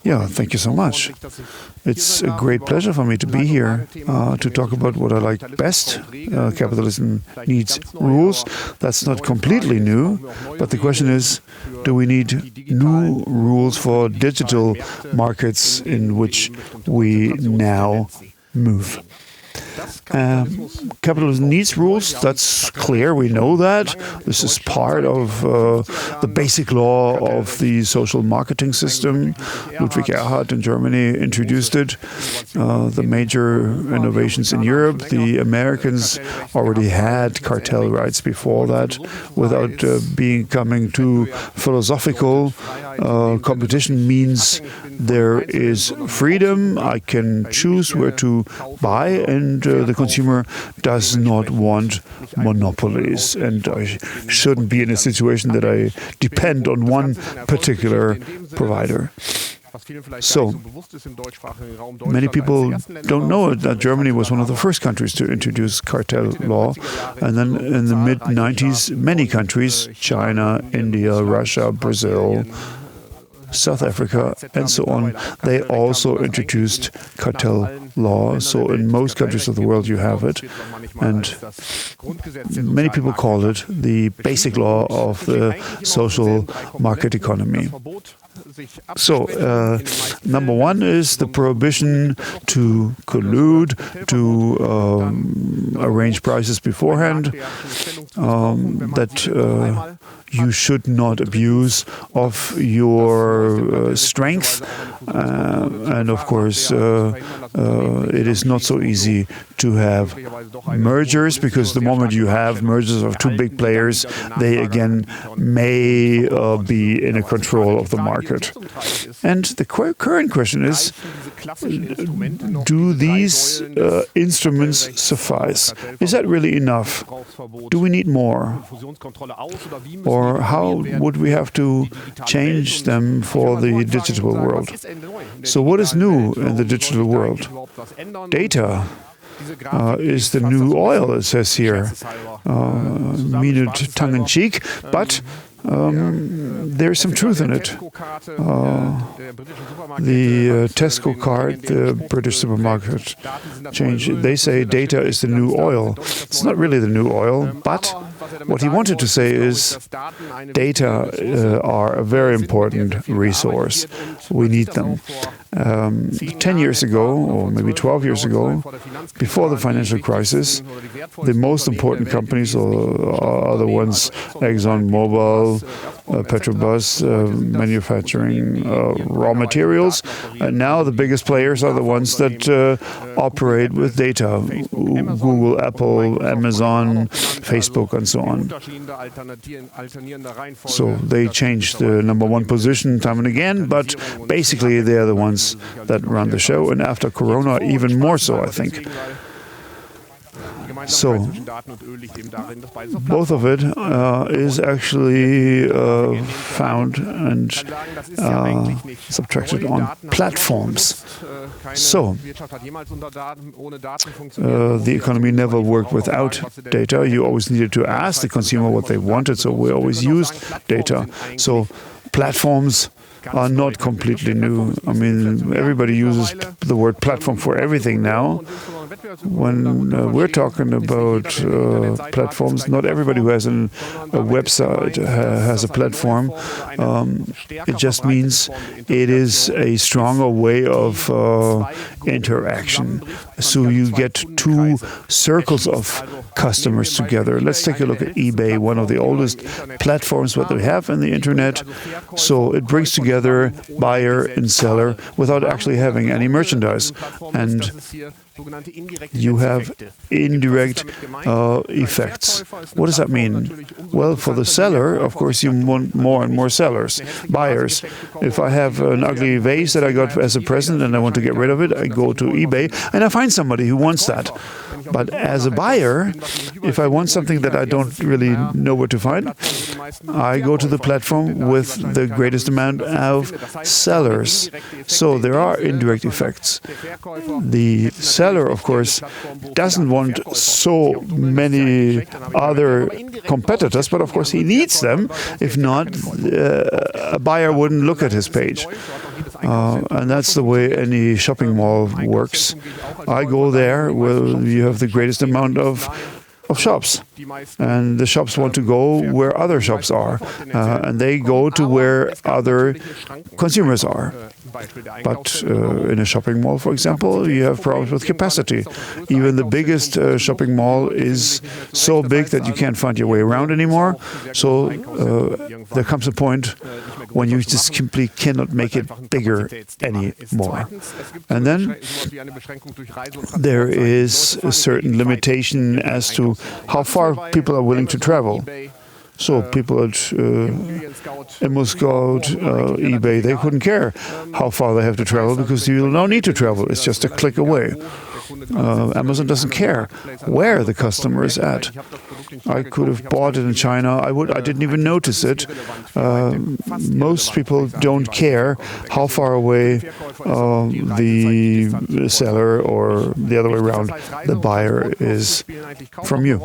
Yeah, thank you so much. It's a great pleasure for me to be here to talk about what I like best. Capitalism needs rules. That's not completely new, but the question is, do we need new rules for digital markets in which we now move? Capitalism needs rules, that's clear, we know that. This is part of the basic law of the social marketing system. Ludwig Erhard in Germany introduced it. The major innovations in Europe, the Americans already had cartel rights before that. Without becoming too philosophical, competition means there is freedom. I can choose where to buy, and the consumer does not want monopolies. And I shouldn't be in a situation that I depend on one particular provider. So, many people don't know that Germany was one of the first countries to introduce cartel law. And then in the mid-90s, many countries, China, India, Russia, Brazil, South Africa, and so on, they also introduced cartel law. So in most countries of the world you have it. And many people call it the basic law of the social market economy. So, number one is the prohibition to collude, to arrange prices beforehand, that you should not abuse of your strength. And of course, it is not so easy to have mergers, because the moment you have mergers of two big players, they again may be in a control of the market. And the current question is, do these instruments suffice? Is that really enough? Do we need more? Or how would we have to change them for the digital world? So what is new in the digital world? Data is the new oil, it says here. Mean it tongue-in-cheek, but there's some truth in it. The Tesco card, the British supermarket chain, they say data is the new oil. It's not really the new oil, but what he wanted to say is data are a very important resource. We need them. 10 years ago, or maybe 12 years ago, before the financial crisis, the most important companies are the ones ExxonMobil, Petrobras, manufacturing raw materials. And now the biggest players are the ones that operate with data. Google, Apple, Amazon, Facebook, and so on. So they change the number one position time and again, but basically they are the ones that run the show. And after Corona, even more so, I think. So, both of it is actually found and subtracted on platforms. So, the economy never worked without data. You always needed to ask the consumer what they wanted, so we always used data. So, platforms are not completely new. I mean, everybody uses the word platform for everything now. When we're talking about platforms, not everybody who has a website has a platform. It just means it is a stronger way of interaction. So you get two circles of customers together. Let's take a look at eBay, one of the oldest platforms that we have in the internet. So it brings together buyer and seller without actually having any merchandise. And you have indirect effects. What does that mean? Well, for the seller, of course, you want more and more buyers. If I have an ugly vase that I got as a present and I want to get rid of it, I go to eBay and I find somebody who wants that. But as a buyer, if I want something that I don't really know where to find, I go to the platform with the greatest amount of sellers. So there are indirect effects. The seller, of course, doesn't want so many other competitors, but of course he needs them. If not, a buyer wouldn't look at his page. And that's the way any shopping mall works. I go there where you have the greatest amount of shops, and the shops want to go where other shops are, and they go to where other consumers are. But in a shopping mall, for example, you have problems with capacity. Even the biggest shopping mall is so big that you can't find your way around anymore. So there comes a point when you just simply cannot make it bigger anymore. And then there is a certain limitation as to how far people are willing to travel. So people at ImmoScout, eBay, they couldn't care how far they have to travel because you don't need to travel. It's just a click away. Amazon doesn't care where the customer is at. I could have bought it in China. I didn't even notice it. Most people don't care how far away the seller or the other way around, the buyer is from you.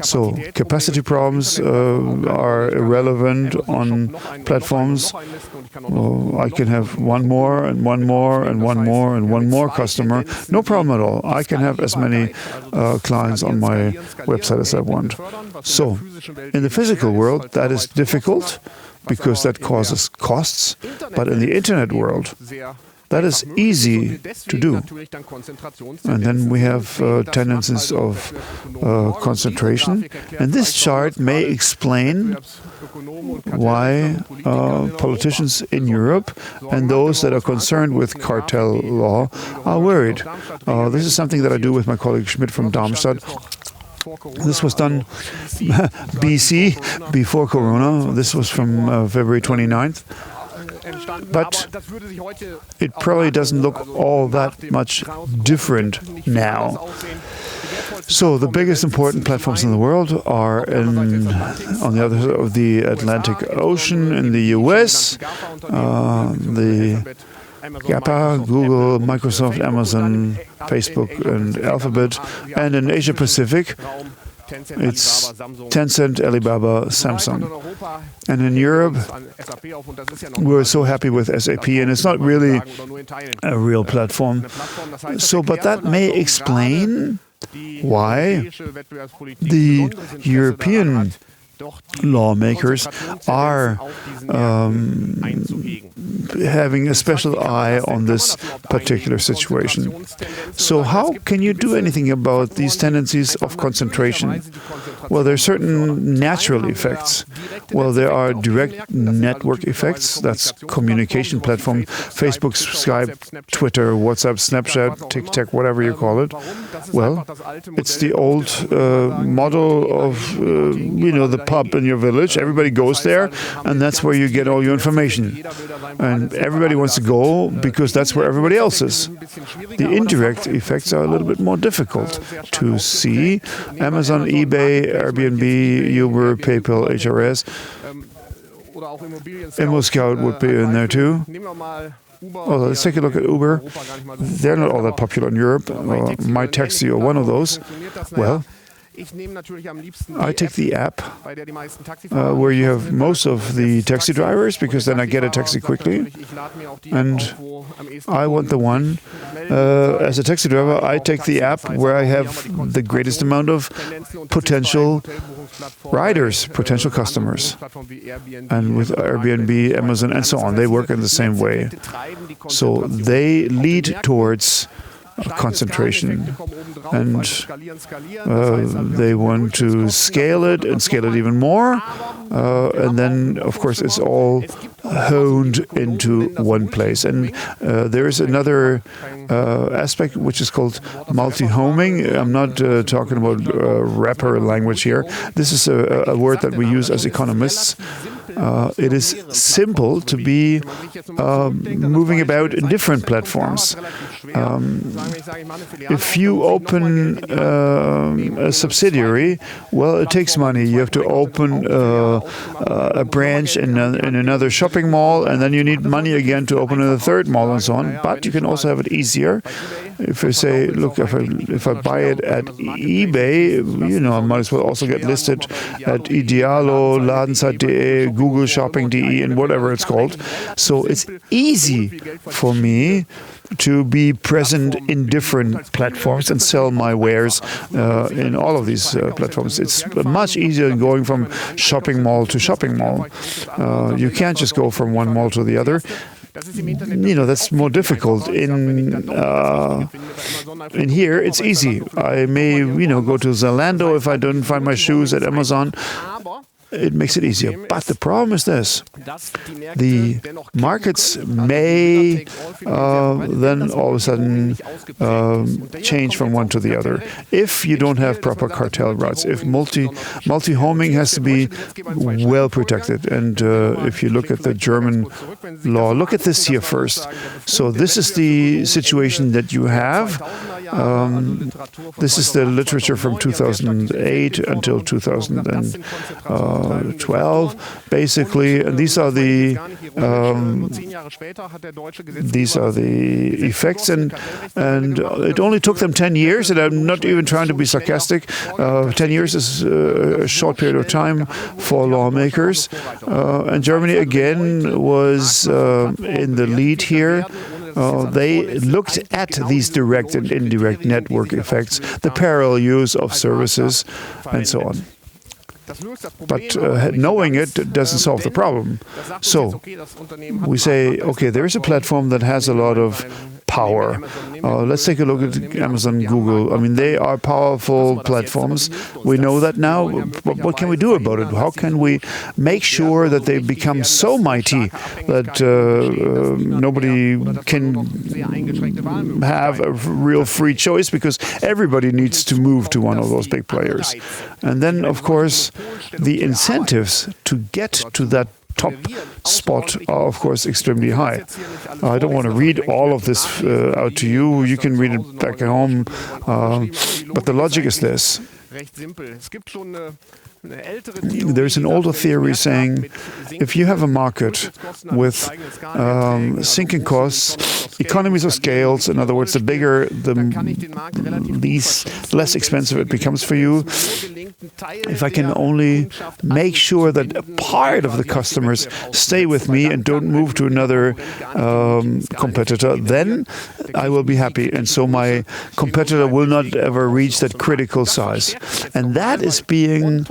So capacity problems are irrelevant on platforms. I can have one more and one more and one more and one more customer. No problem at all. I can have as many clients on my website as I want. So in the physical world, that is difficult because that causes costs. But in the internet world, that is easy to do. And then we have tendencies of concentration. And this chart may explain why politicians in Europe and those that are concerned with cartel law are worried. This is something that I do with my colleague Schmidt from Darmstadt. This was done BC, before Corona. This was from February 29th. But it probably doesn't look all that much different now. So the biggest important platforms in the world are on the other side of the Atlantic Ocean in the US, the GAPA, Google, Microsoft, Amazon, Facebook, and Alphabet, and in Asia Pacific, it's Tencent, Alibaba, Samsung. And in Europe, we're so happy with SAP, and it's not really a real platform. So, but that may explain why the European lawmakers are having a special eye on this particular situation. So how can you do anything about these tendencies of concentration? Well, there are certain natural effects. Well, there are direct network effects. That's communication platform, Facebook, Skype, Twitter, WhatsApp, Snapchat, TikTok, whatever you call it. Well, it's the old model of, the pub in your village. Everybody goes there, and that's where you get all your information. And everybody wants to go because that's where everybody else is. The indirect effects are a little bit more difficult to see. Amazon, eBay, Airbnb, Uber, PayPal, HRS. ImmoScout would be in there too. Oh, let's take a look at Uber. They're not all that popular in Europe. My Taxi or one of those. Well, I take the app where you have most of the taxi drivers, because then I get a taxi quickly. And I want the one, as a taxi driver, I take the app where I have the greatest amount of potential riders, potential customers. And with Airbnb, Amazon, and so on, they work in the same way. So they lead towards concentration, and they want to scale it and scale it even more, and then of course it's all honed into one place. And there is another aspect which is called multi-homing. I'm not talking about rapper language here. This is a word that we use as economists. It is simple to be moving about in different platforms. If you open a subsidiary, well, it takes money. You have to open a branch in another shopping mall, and then you need money again to open a third mall and so on. But you can also have it easier. If I say, look, if I buy it at eBay, I might as well also get listed at Idealo, Ladenzeit.de, Google Shopping.de and whatever it's called. So it's easy for me to be present in different platforms and sell my wares in all of these platforms. It's much easier than going from shopping mall to shopping mall. You can't just go from one mall to the other. That's more difficult. In here, it's easy. I may, go to Zalando if I don't find my shoes at Amazon. It makes it easier. But the problem is this. The markets may then all of a sudden change from one to the other. If you don't have proper cartel rights, if multi-homing has to be well protected. And if you look at the German law, look at this here first. So this is the situation that you have. This is the literature from 2008 until 2012, basically. And these are the effects, and it only took them 10 years. And I'm not even trying to be sarcastic. 10 years is a short period of time for lawmakers. And Germany again was in the lead here. They looked at these direct and indirect network effects, the parallel use of services, and so on. But knowing it doesn't solve the problem. So we say, okay, there is a platform that has a lot of power. Let's take a look at Amazon, Google. I mean, they are powerful platforms. We know that now. But what can we do about it? How can we make sure that they become so mighty that nobody can have a real free choice, because everybody needs to move to one of those big players. And then, of course, the incentives to get to that top spot are, of course, extremely high. I don't want to read all of this out to you. You can read it back at home. But the logic is this. There's an older theory saying if you have a market with sinking costs, economies of scales, in other words, the bigger, the less expensive it becomes for you. If I can only make sure that a part of the customers stay with me and don't move to another competitor, then I will be happy. And so my competitor will not ever reach that critical size. And that is being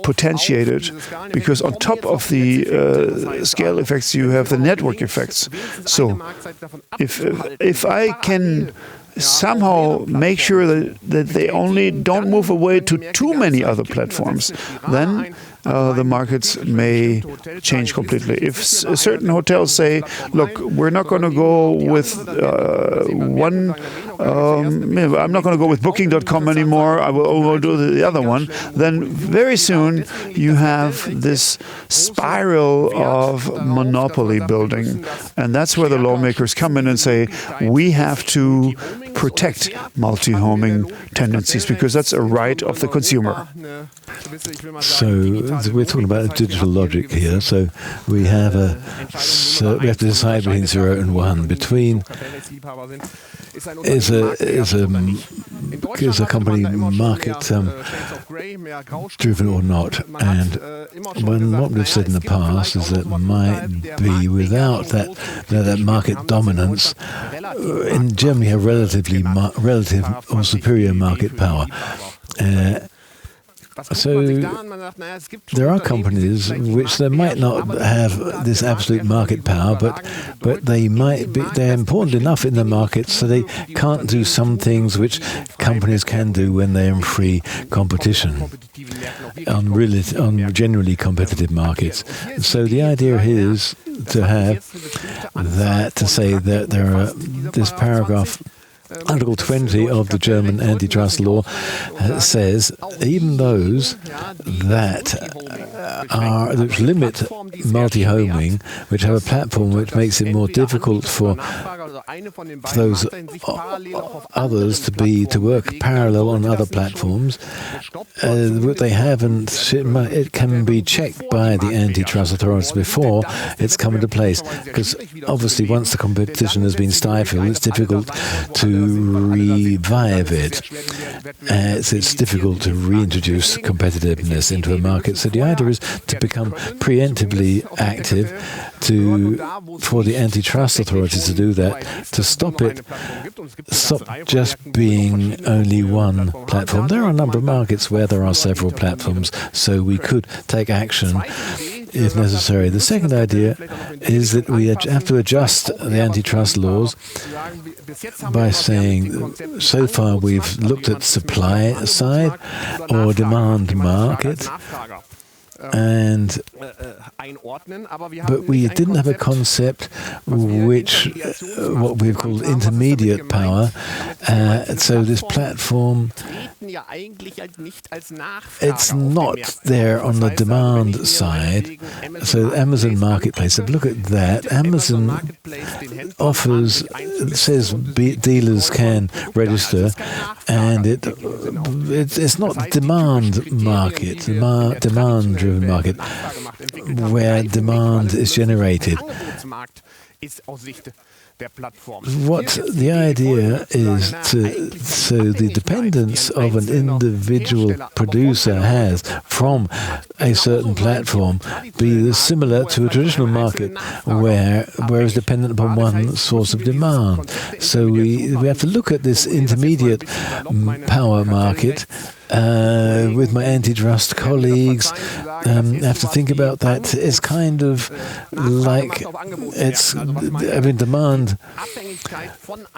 potentiated, because on top of the scale effects, you have the network effects. So if I can somehow make sure that they only don't move away to too many other platforms, then the markets may change completely. If certain hotels say, look, we're not going to go with I'm not going to go with Booking.com anymore, I will only do the other one, then very soon you have this spiral of monopoly building. And that's where the lawmakers come in and say, we have to protect multi-homing tendencies, because that's a right of the consumer. So we're talking about digital logic here. So we have we have to decide between 0 and 1. Between is a company market driven or not? And what we've said in the past is that might be without that market dominance. In Germany, have relative or superior market power. So there are companies which they might not have this absolute market power, but they're important enough in the market so they can't do some things which companies can do when they're in free competition on generally competitive markets. So the idea is to say that there are this paragraph. Article 20 of the German Antitrust Law says even those which limit multi-homing, which have a platform which makes it more difficult for those others to work parallel on other platforms, what they haven't, it can be checked by the antitrust authorities before it's come into place. Because obviously once the competition has been stifled, it's difficult to revive it. It's difficult to reintroduce competitiveness into a market. So the idea consumers to become preemptively active, for the antitrust authorities to do that, to stop just being only one platform. There are a number of markets where there are several platforms, so we could take action if necessary. The second idea is that we have to adjust the antitrust laws by saying, so far we've looked at supply side or demand market, but we didn't have a concept what we've called intermediate power. So this platform, it's not there on the demand side. So Amazon Marketplace, if you look at that, Amazon says dealers can register, and it's not demand market, demand-driven market, where demand is generated. What the idea is so the dependence of an individual producer has from a certain platform be similar to a traditional market where it's dependent upon one source of demand. So we have to look at this intermediate power market. With my antitrust colleagues, have to think about that. It's kind of like demand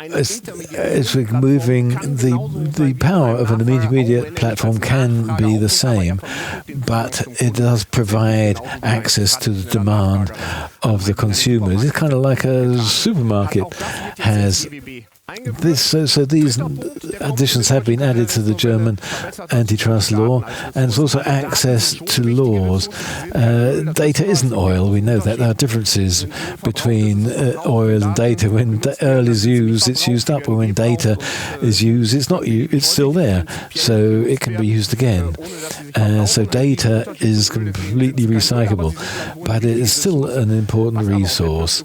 is moving. The power of an intermediate platform can be the same, but it does provide access to the demand of the consumers. It's kind of like a supermarket has this. So these additions have been added to the German antitrust law, and it's also access to laws. Data isn't oil. We know that there are differences between oil and data. When oil is used, it's used up. But when data is used, it's not used. It's still there, so it can be used again. So data is completely recyclable, but it is still an important resource.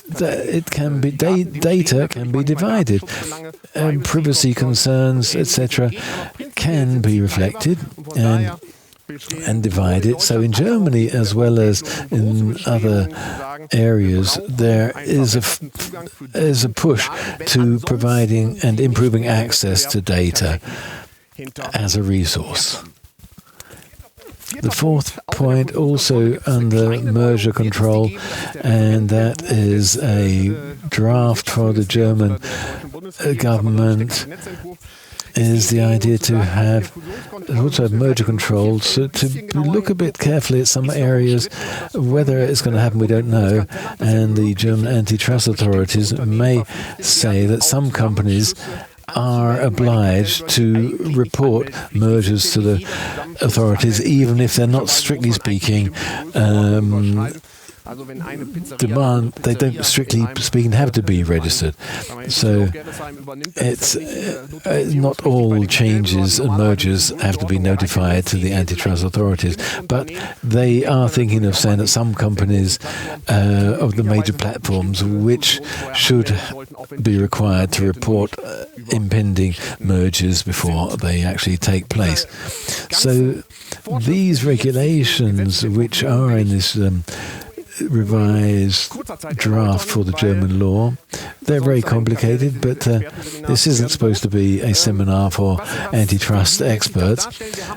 Data can be divided. Privacy concerns, etc., can be reflected and divided. So in Germany, as well as in other areas, there is a push to providing and improving access to data as a resource. The fourth point, also under merger control, and that is a draft for the German government, is the idea to have also merger control, so to look a bit carefully at some areas. Whether it's going to happen, we don't know, and the German antitrust authorities may say that some companies are obliged to report mergers to the authorities, even if they're not, strictly speaking, demand. They don't, strictly speaking, have to be registered. So it's not all changes and mergers have to be notified to the antitrust authorities, but they are thinking of saying that some companies of the major platforms which should be required to report impending mergers before they actually take place. So these regulations, which are in this revised draft for the German law, they're very complicated, but this isn't supposed to be a seminar for antitrust experts.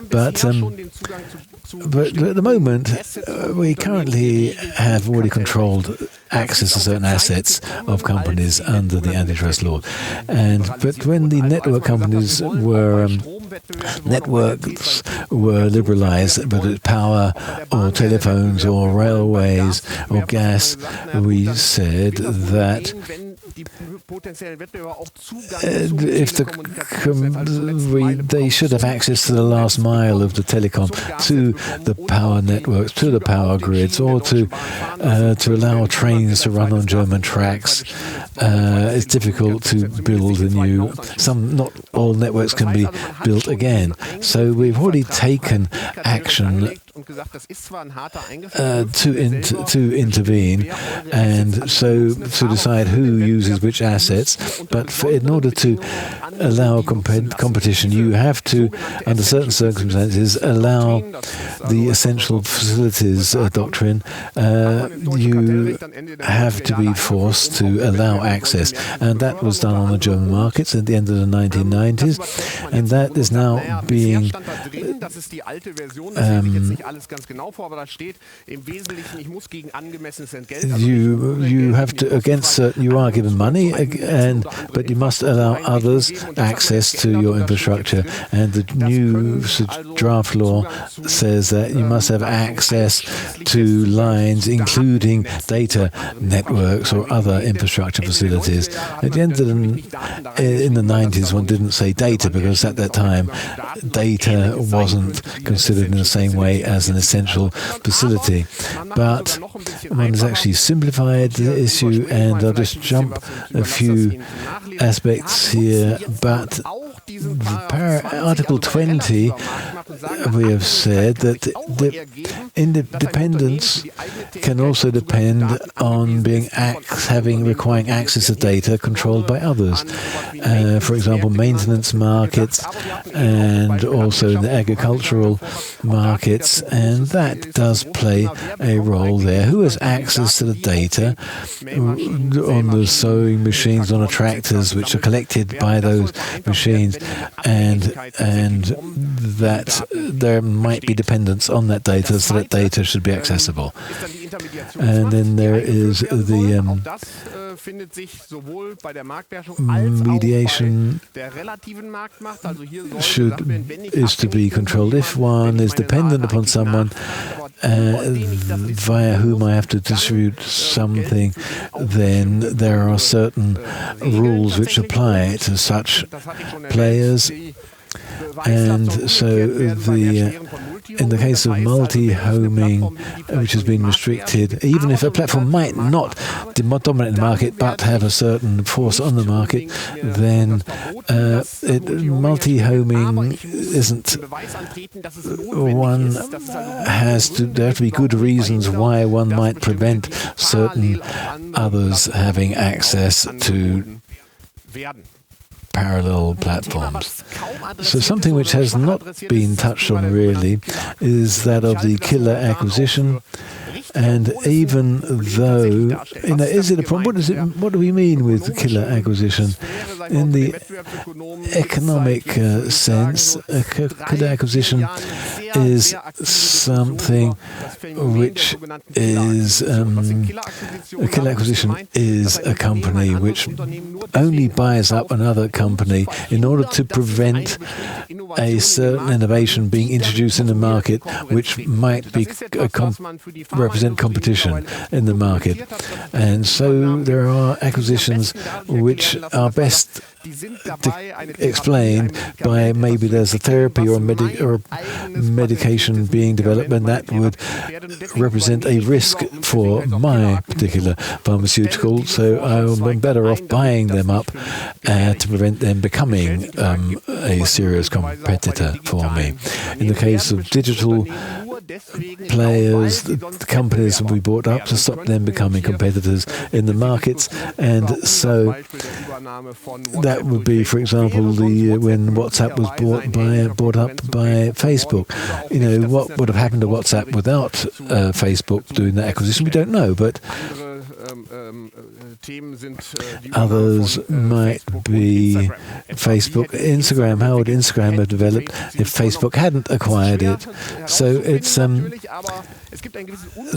But at the moment, we currently have already controlled access to certain assets of companies under the antitrust law. But when the network companies networks were liberalized, but at power or telephones or railways or gas, we said that they should have access to the last mile of the telecom, to the power networks, to the power grids, or to allow trains to run on German tracks. It's difficult to build not all networks can be built again. So we've already taken action to intervene, and so to decide who uses which assets. But in order to allow competition, you have to, under certain circumstances, allow the essential facilities doctrine. You have to be forced to allow access, and that was done on the German markets at the end of the 1990s, and that is now being you have to you are given money, but you must allow others access to your infrastructure. And the new draft law says that you must have access to lines, including data networks or other infrastructure facilities. At the end of in the 90s, one didn't say data because at that time data wasn't considered in the same way as an essential facility. But one has actually simplified the issue, and I'll just jump a few aspects here. But Article 20, we have said that the independence can also depend on requiring access to data controlled by others. For example, maintenance markets and also in the agricultural markets, and that does play a role there. Who has access to the data on the sowing machines, on the tractors, which are collected by those machines, and that there might be dependence on that data, so that data should be accessible. And then there is the mediation is to be controlled. If one is dependent upon someone via whom I have to distribute something, then there are certain rules which apply to such players. And so in the case of multi-homing, which has been restricted, even if a platform might not dominate the market but have a certain force on the market, then multi-homing isn't there have to be good reasons why one might prevent certain others having access to parallel platforms. So something which has not been touched on really is that of the killer acquisition. And even though, is it a problem? What do we mean with killer acquisition? In the economic sense, a killer acquisition is something which is a killer acquisition is a company which only buys up another company in order to prevent a certain innovation being introduced in the market, which might be represent competition in the market. And so there are acquisitions which are best explained by maybe there's a therapy or medication being developed, and that would represent a risk for my particular pharmaceutical, so I'm better off buying them up to prevent them becoming a serious competitor for me. In the case of digital players, the companies will be bought up to stop them becoming competitors in the markets, and so that would be, for example, when WhatsApp was bought up by Facebook. What would have happened to WhatsApp without Facebook doing that acquisition? We don't know, but others might be Facebook, Instagram. How would Instagram have developed if Facebook hadn't acquired it? So it's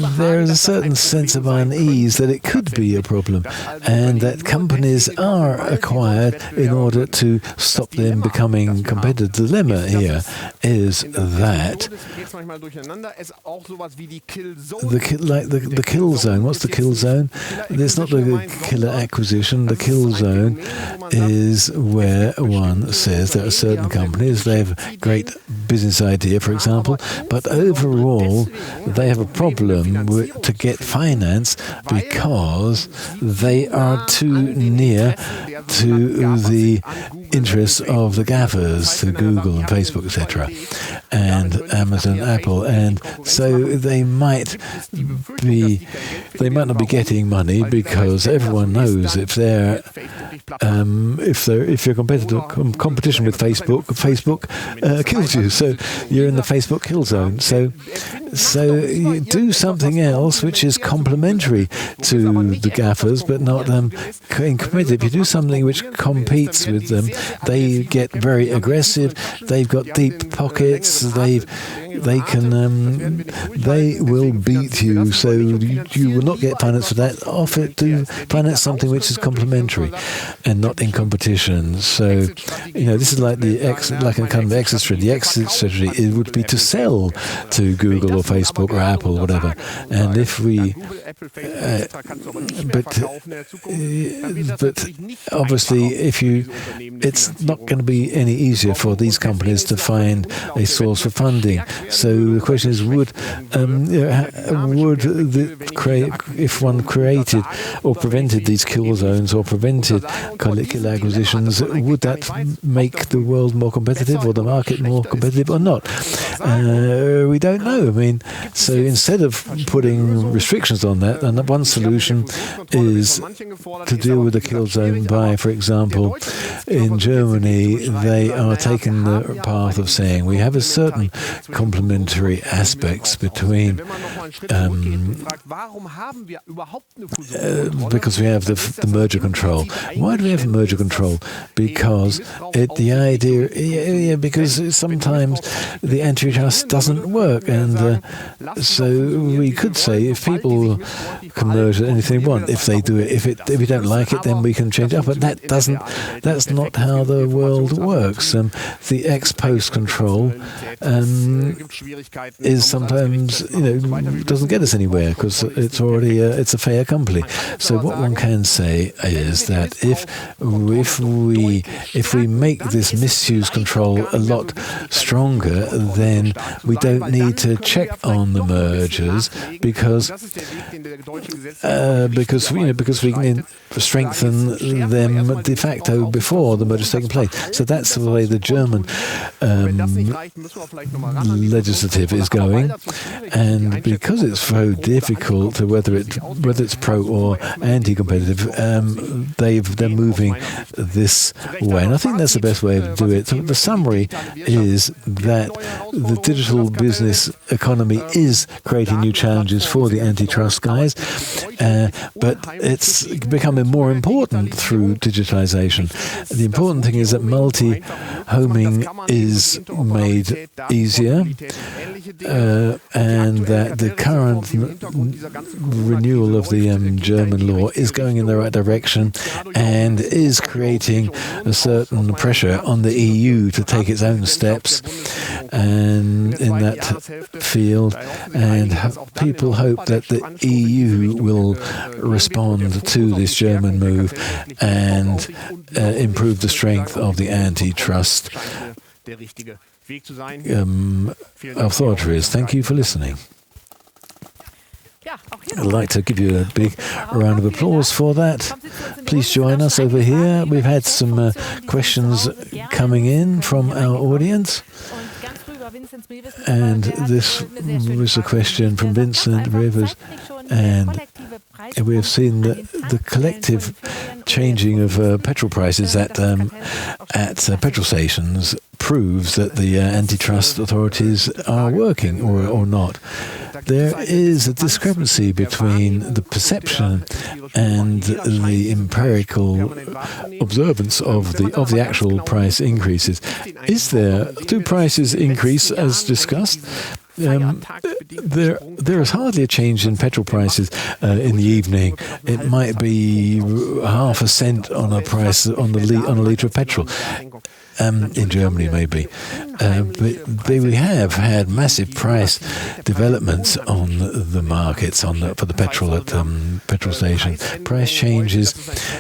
there is a certain sense of unease that it could be a problem, and that companies are acquired in order to stop them becoming competitive. The dilemma here is that the kill zone. What's the kill zone? It's not the killer acquisition. The kill zone is where one says there are certain companies, they have a great business idea, for example, but overall they have a problem to get finance because they are too near to the interests of the gaffers, to Google and Facebook, etc. and Amazon, Apple, and so they might not be getting money because everyone knows if you're competition with Facebook kills you. So you're in the Facebook kill zone. So you do something else which is complementary to the GAFAs, but not competitive. If you do something which competes with them, they get very aggressive. They've got deep pockets. They will beat you. So you will not get finance for that. Offer to finance something which is complementary and not in competition. So this is like a kind of exit strategy. The exit strategy it would be to sell to Google or Facebook or Apple or whatever. And if we, but obviously, it's not going to be any easier for these companies to find a source for funding. So the question is, if one created or prevented these kill zones or prevented killer acquisitions, would that make the world more competitive or the market more competitive or not? We don't know. So instead of putting restrictions on that, and one solution is to deal with the kill zone by, for example, in Germany, they are taking the path of saying we have a certain complementary aspects between because we have the merger control. Why do we have merger control? Because because sometimes the antitrust doesn't work, and so we could say if people can merge anything they want, if they do it, if we don't like it, then we can change it up. But that's not how the world works. The ex post control is sometimes doesn't get us anywhere because it's already it's a fait accompli. So what one can say is that if we make this misuse control a lot stronger, then we don't need to check on the mergers because we can strengthen them de facto before the merger's taken place. So that's the way the German legislative is going, and because it's so difficult to whether it's pro or anti-competitive, they're moving this way, and I think that's the best way to do it. So the summary is that the digital business economy is creating new challenges for the antitrust guys, but it's becoming more important through digitalization. The important thing is that multi-homing is made easier, and that the current renewal of the German law is going in the right direction and is creating a certain pressure on the EU to take its own steps and in that field, and people hope that the EU will respond to this German move and improve the strength of the antitrust authorities. Thank you for listening. I'd like to give you a big round of applause for that. Please join us over here. We've had some questions coming in from our audience. And this was a question from Vincent Rivers, and we have seen the collective changing of petrol prices at petrol stations proves that the antitrust authorities are working or not. There is a discrepancy between the perception and the empirical observance of the actual price increases. Do prices increase as discussed? There is hardly a change in petrol prices in the evening. It might be half a cent on a price on a litre of petrol. In Germany, maybe. But we have had massive price developments on the markets for the petrol at petrol stations. Price changes.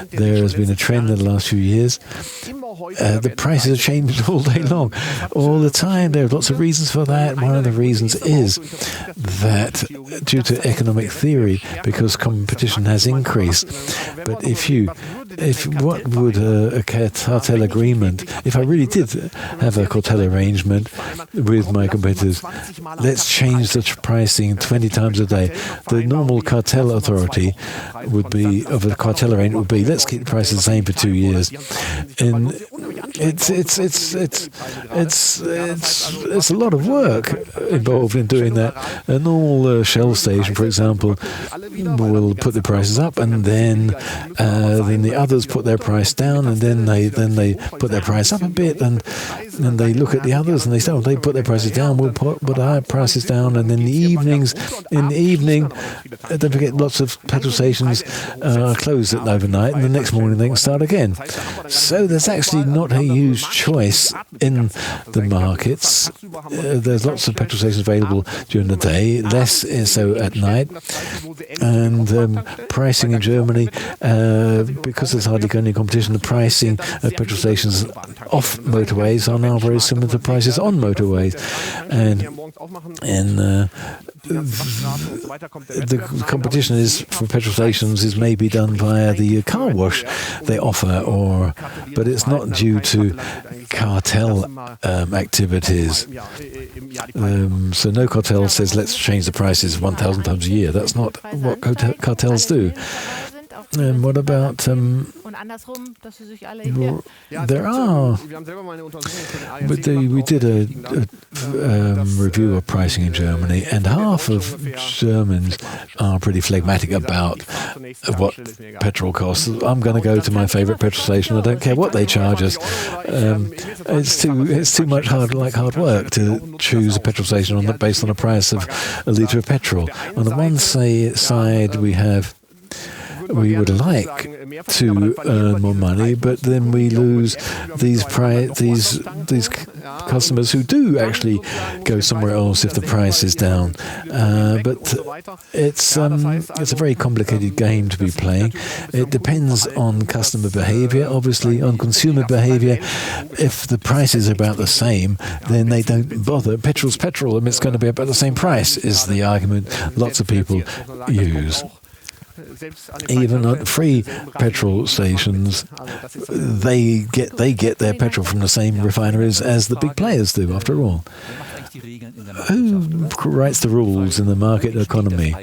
There has been a trend in the last few years. the prices are changed all day long, all the time. There are lots of reasons for that. One of the reasons is that due to economic theory, because competition has increased. But what would a cartel agreement, if I really did have a cartel arrangement with my competitors, let's change the pricing 20 times a day. The normal cartel authority would be, of a cartel arrangement would be, let's keep the prices the same for 2 years. And it's a lot of work involved in doing that. A normal Shell station, for example, will put the prices up, and then the others put their price down, and then they put their price up a bit, and then they look at the others and they say, oh, they put their prices down, we'll put our prices down, and in the evening, don't forget, lots of petrol stations are closed overnight, and the next morning they can start again. So there's actually not a huge choice in the markets. There's lots of petrol stations available during the day, less so at night. And pricing in Germany, because there's hardly any competition, the pricing at petrol stations off motorways are now very similar to prices on motorways. And the competition is for petrol stations is maybe done via the car wash they offer, but it's not due to cartel activities. So no cartel says let's change the prices 1,000 times a year. That's not what cartels do. And what about there are, but we did a review of pricing in Germany, and half of Germans are pretty phlegmatic about what petrol costs. I'm going to go to my favourite petrol station. I don't care what they charge us. It's too much hard work to choose a petrol station based on the price of a litre of petrol. On the one side, we would like to earn more money, but then we lose these customers who do actually go somewhere else if the price is down. But it's a very complicated game to be playing. It depends on customer behaviour, obviously on consumer behaviour. If the price is about the same, then they don't bother. Petrol's petrol, and it's going to be about the same price, is the argument lots of people use. Even at free petrol stations, they get their petrol from the same refineries as the big players do, after all. Who writes the rules in the market economy?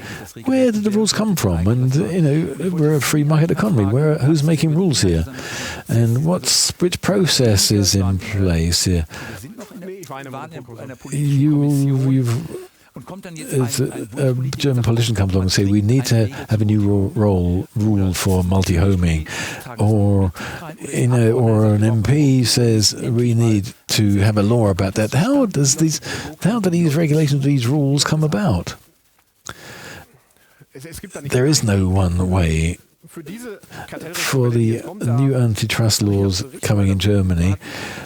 Where did the rules come from? And we're a free market economy. Who's making rules here? And which process is in place here? A German politician comes along and says we need to have a new rule for multi-homing, or an MP says we need to have a law about that. How do these regulations, these rules come about? There is no one way. For the new antitrust laws coming in Germany,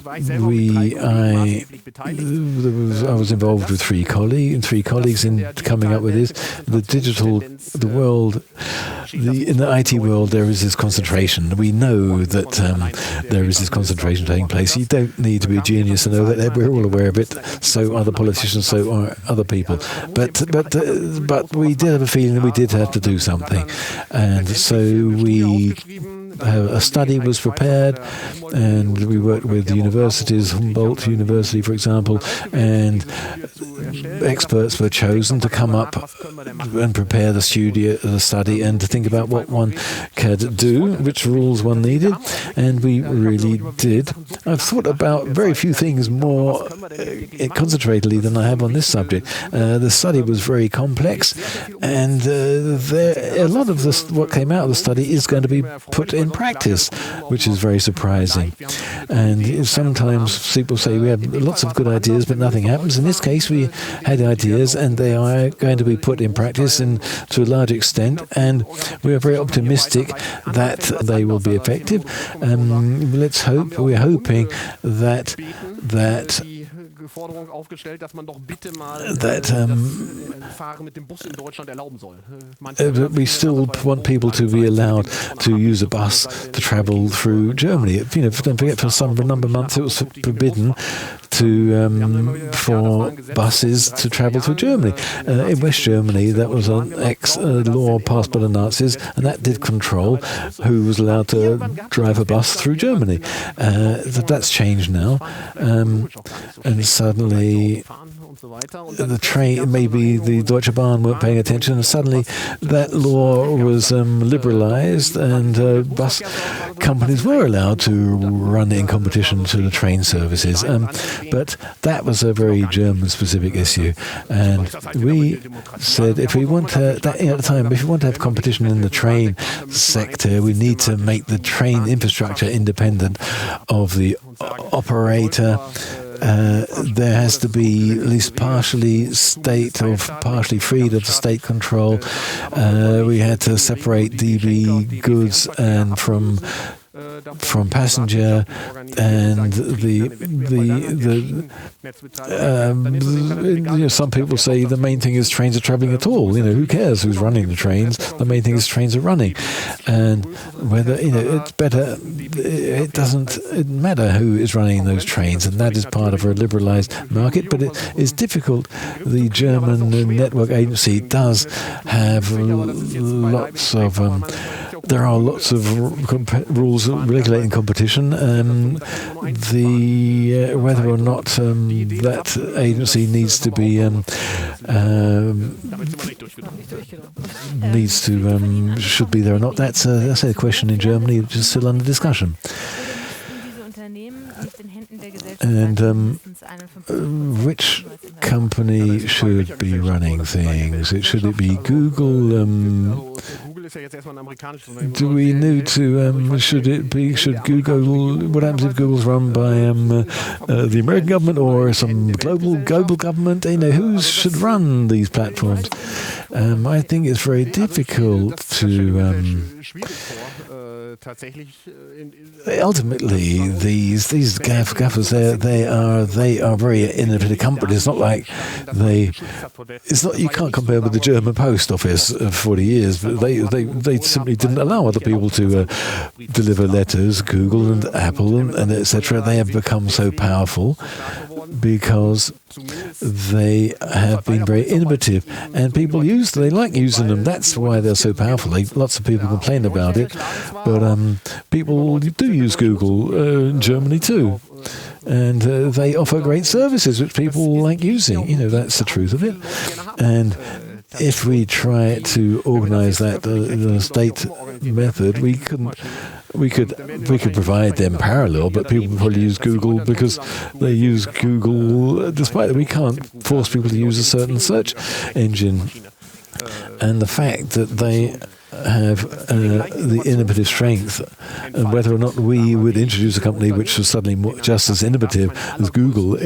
I was involved with three colleagues in coming up with this. In the IT world, there is this concentration. We know that there is this concentration taking place. You don't need to be a genius to know that. We're all aware of it. So are the politicians. So are other people. But we did have a feeling that we did have to do something, and so a study was prepared, and we worked with universities, Humboldt University, for example, and experts were chosen to come up and prepare the study and to think about what one could do, which rules one needed, and we really did. I've thought about very few things more concentratedly than I have on this subject. The study was very complex, and a lot of what came out of the study is going to be put in practice, which is very surprising. And sometimes people say we have lots of good ideas, but nothing happens. In this case, we had ideas, and they are going to be put in practice to a large extent, and we are very optimistic that they will be effective. Let's hope. We're hoping that that we still want people to be allowed to use a bus to travel through Germany. Don't forget, for a number of months it was forbidden for buses to travel through Germany. In West Germany, that was an law passed by the Nazis, and that did control who was allowed to drive a bus through Germany. That's changed now, and suddenly the train, maybe the Deutsche Bahn weren't paying attention, and suddenly that law was liberalized, and bus companies were allowed to run in competition to the train services. But that was a very German-specific issue, and we said if we want to, at the time, if we want to have competition in the train sector, we need to make the train infrastructure independent of the operator. There has to be at least partially state or partially freed of the state control. We had to separate DB goods and from passenger, and some people say the main thing is trains are travelling at all. Who cares who's running the trains? The main thing is trains are running, and whether it's better. It doesn't matter who is running those trains, and that is part of a liberalised market. But it is difficult. The German network agency does have lots of. There are lots of rules regulating competition. Whether or not that agency needs to be should be there or not, that's a question in Germany which is still under discussion. And which company should be running things? Should it be Google? Do we need to? Should Google? What happens if Google's run by the American government or some global government? Who should run these platforms? I think it's very difficult to. Ultimately, these gaffers, they are very innovative companies. It's not like you can't compare with the German post office for 40 years, but they simply didn't allow other people to deliver letters. Google and Apple and etc. They have become so powerful because they have been very innovative, and people they like using them. That's why they're so powerful. Lots of people complain about it, but people do use Google in Germany too, and they offer great services which people like using. That's the truth of it. And if we try to organize that in a state method, we could provide them parallel, but people would probably use Google because they use Google, despite that we can't force people to use a certain search engine. And the fact that they have the innovative strength, and whether or not we would introduce a company which was suddenly just as innovative as Google,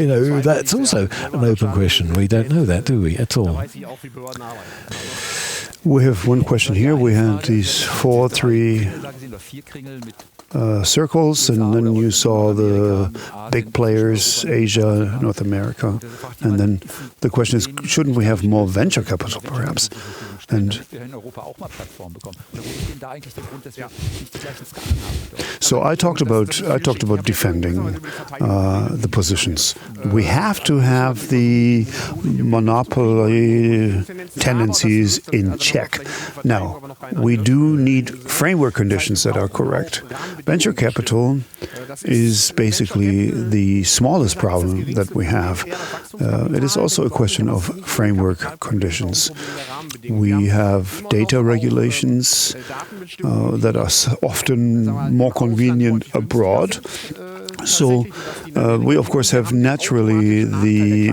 that's also an open question. We don't know that, do we, at all? We have one question here. We had these three circles, and then you saw the big players, Asia, North America. And then the question is, shouldn't we have more venture capital, perhaps? And so I talked about defending the positions. We have to have the monopoly tendencies in check. Now, we do need framework conditions that are correct. Venture capital is basically the smallest problem that we have. It is also a question of framework conditions. We have data regulations that are often more convenient abroad. So we, of course, have naturally the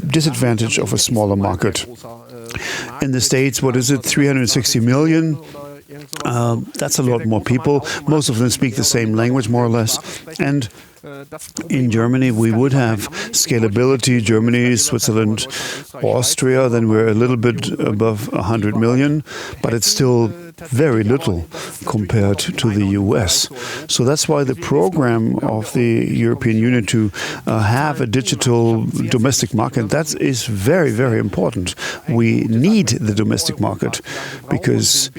disadvantage of a smaller market. In the States, 360 million? That's a lot more people. Most of them speak the same language, more or less. And In Germany, we would have scalability. Germany, Switzerland, Austria, then we're a little bit above 100 million, but it's still very little compared to the US. So that's why the program of the European Union to have a digital domestic market, that is very, very important. We need the domestic market because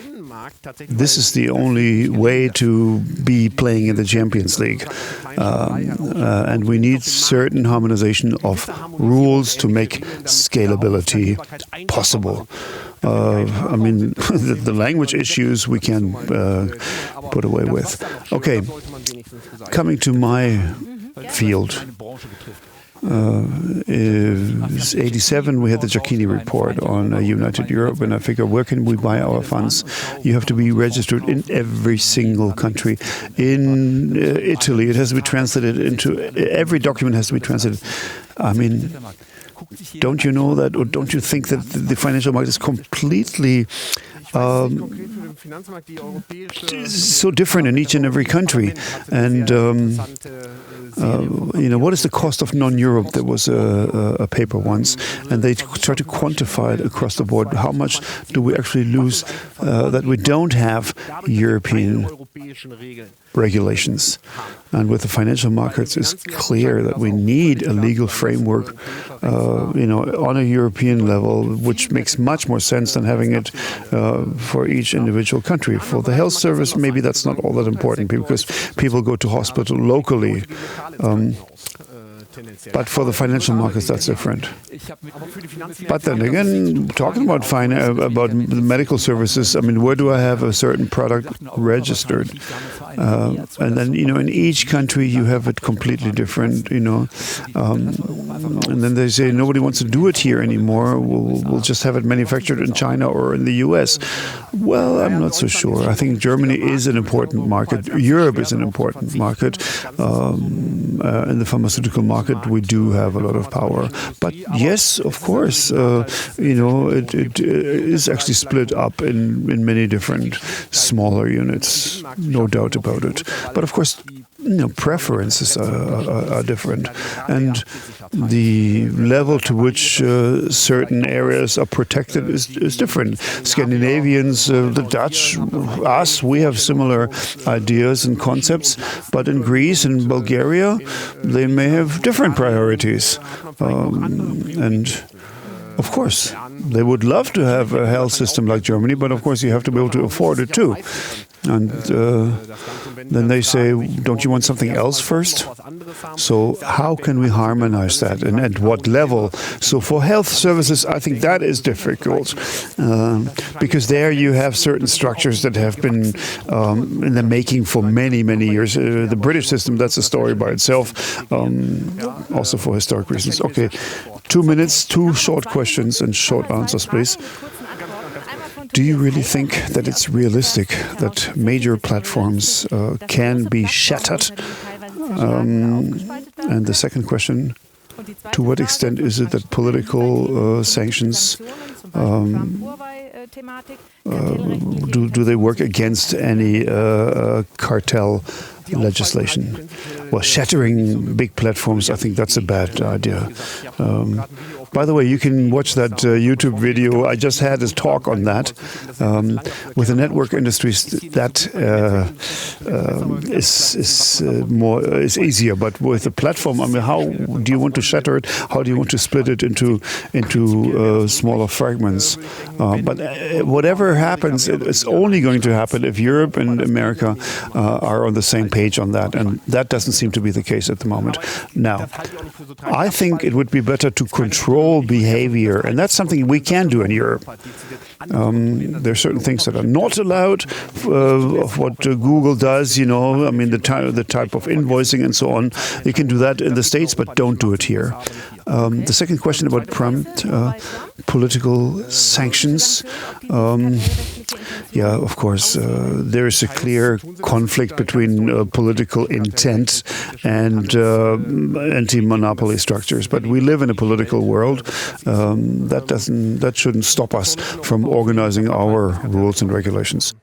this is the only way to be playing in the Champions League. And we need certain harmonization of rules to make scalability possible. I mean, the language issues we can put away with. Okay, coming to my field. In 1987, we had the Giacchini report on United Europe, and I figure, where can we buy our funds? You have to be registered in every single country. In Italy, it has to be translated into, every document has to be translated. I mean, don't you know that, or don't you think that the financial market is completely so different in each and every country? And what is the cost of non-Europe? There was a paper once, and they tried to quantify it across the board. How much do we actually lose that we don't have European regulations? And with the financial markets, it's clear that we need a legal framework, on a European level, which makes much more sense than having it for each individual country. For the health service, maybe that's not all that important because people go to hospital locally. But for the financial markets, that's different. But then again, talking about the medical services, I mean, where do I have a certain product registered? And then, in each country, you have it completely different, and then they say, nobody wants to do it here anymore. We'll just have it manufactured in China or in the US. Well, I'm not so sure. I think Germany is an important market. Europe is an important market. In the pharmaceutical market, we do have a lot of power. But yes, of course, it is actually split up in many different smaller units, no doubt about it. But of course, preferences are different, and the level to which certain areas are protected is different. Scandinavians, the Dutch, us, we have similar ideas and concepts, but in Greece and Bulgaria, they may have different priorities. And of course, they would love to have a health system like Germany, but of course you have to be able to afford it too. And then they say, don't you want something else first? So how can we harmonize that, and at what level? So for health services, I think that is difficult because there you have certain structures that have been in the making for many, many years. The British system, that's a story by itself, also for historic reasons. Okay, 2 minutes, 2 short questions and short answers, please. Do you really think that it's realistic that major platforms can be shattered? And the second question, to what extent is it that political sanctions do they work against any cartel legislation? Well, shattering big platforms, I think that's a bad idea. By the way, you can watch that YouTube video. I just had a talk on that. With the network industries, that is easier. But with the platform, I mean, how do you want to shatter it? How do you want to split it into smaller fragments? But whatever happens, it's only going to happen if Europe and America are on the same page on that, and that doesn't seem to be the case at the moment. Now, I think it would be better to control behavior, and that's something we can do in Europe. There are certain things that are not allowed of what Google does, I mean, the type of invoicing and so on. You can do that in the States, but don't do it here. The second question about prompt political sanctions. Yeah, of course, there is a clear conflict between political intent and anti-monopoly structures. But we live in a political world. That shouldn't stop us from organizing our rules and regulations.